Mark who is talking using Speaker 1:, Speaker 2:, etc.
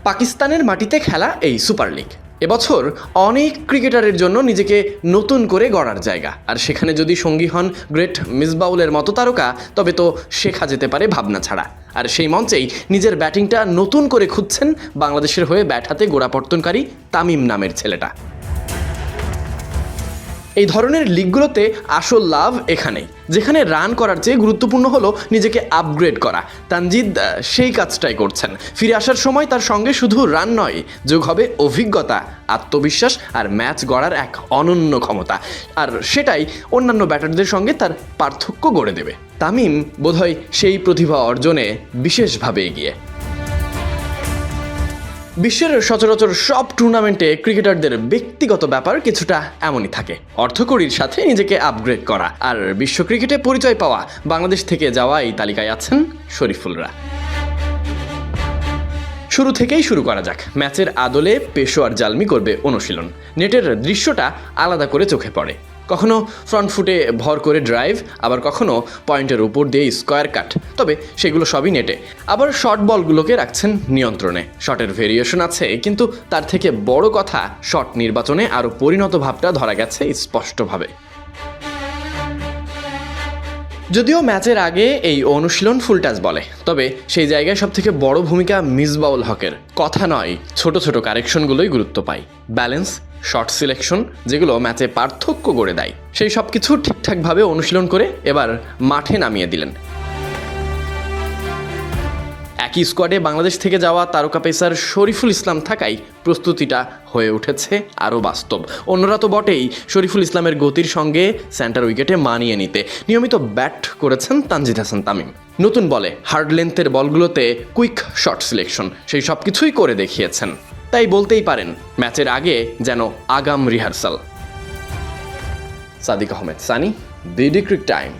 Speaker 1: পাকিস্তানের মাটিতে খেলা এই সুপার লিগ এবছর অনেক ক্রিকেটারের জন্য নিজেকে নতুন করে গড়ার জায়গা। আর সেখানে যদি সঙ্গী হন গ্রেট মিসবাউলের মতো তারকা, তবে তো শেখা যেতে পারে ভাবনা ছাড়া। আর সেই মঞ্চেই নিজের ব্যাটিংটা নতুন করে খুঁজছেন বাংলাদেশের হয়ে ব্যাট হাতে গোড়াপত্তনকারী তামিম নামের ছেলেটা। এই ধরনের লিগগুলোতে আসল লাভ এখানেই, যেখানে রান করার চেয়ে গুরুত্বপূর্ণ হলো নিজেকে আপগ্রেড করা। তানজিদ সেই কাজটাই করছেন। ফিরে আসার সময় তার সঙ্গে শুধু রান নয়, যোগ হবে অভিজ্ঞতা, আত্মবিশ্বাস আর ম্যাচ গড়ার এক অনন্য ক্ষমতা। আর সেটাই অন্যান্য ব্যাটারদের সঙ্গে তার পার্থক্য গড়ে দেবে। তামিম বোধহয় সেই প্রতিভা অর্জনে বিশেষভাবে এগিয়ে। বিশ্বের সচরাচর সব টুর্নামেন্টে ক্রিকেটারদের ব্যক্তিগত ব্যাপার কিছুটা এমনই থাকে। অর্থকড়ির সাথে নিজেকে আপগ্রেড করা আর বিশ্ব ক্রিকেটে পরিচয় পাওয়া। বাংলাদেশ থেকে যাওয়া এই তালিকায় আছেন শরীফুলরা। শুরু থেকেই শুরু করা যাক। ম্যাচের আদলে পেশোয়ার জালমি করবে অনুশীলন। নেটের দৃশ্যটা আলাদা করে চোখে পড়ে। কখনো ফ্রন্ট ফুটে ভর করে ড্রাইভ, আবার কখনো পয়েন্টের উপর দিয়ে স্কোয়ার কাট। তবে সেগুলো সবই নেটে। আবার শর্ট বলগুলোকে রাখছেন নিয়ন্ত্রণে। শটের ভেরিয়েশন আছে, কিন্তু তার থেকে বড় কথা শট নির্বাচনে আরও পরিণত ভাবটা ধরা গেছে স্পষ্টভাবে। যদিও ম্যাচের আগে এই অনুশীলন ফুল টাচ বলে, তবে সেই জায়গায় সবথেকে বড় ভূমিকা মিসবাউল হকের। কথা নয়, ছোট ছোট কারেকশনগুলোই গুরুত্ব পায়। ব্যালেন্স, শর্ট সিলেকশন, যেগুলো ম্যাচে পার্থক্য গড়ে দেয়। সেই সব কিছু ঠিকঠাকভাবে অনুশীলন করে এবার মাঠে নামিয়ে দিলেন। একই স্কোয়াডে বাংলাদেশ থেকে যাওয়া তারকা পেসার শরীফুল ইসলাম থাকায় প্রস্তুতিটা হয়ে উঠেছে আরও বাস্তব। অন্যরা তো বটেই, শরীফুল ইসলামের গতির সঙ্গে সেন্টার উইকেটে মানিয়ে নিতে নিয়মিত ব্যাট করেছেন তানজিদ হাসান তামিম। নতুন বলে হার্ড লেন্থের বলগুলোতে কুইক শর্ট সিলেকশন, সেই সব কিছুই করে দেখিয়েছেন। তাই বলতেই পারেন ম্যাচের আগে যেন আগাম rehearsal. Sadik Ahmed Sunny, BD cric time.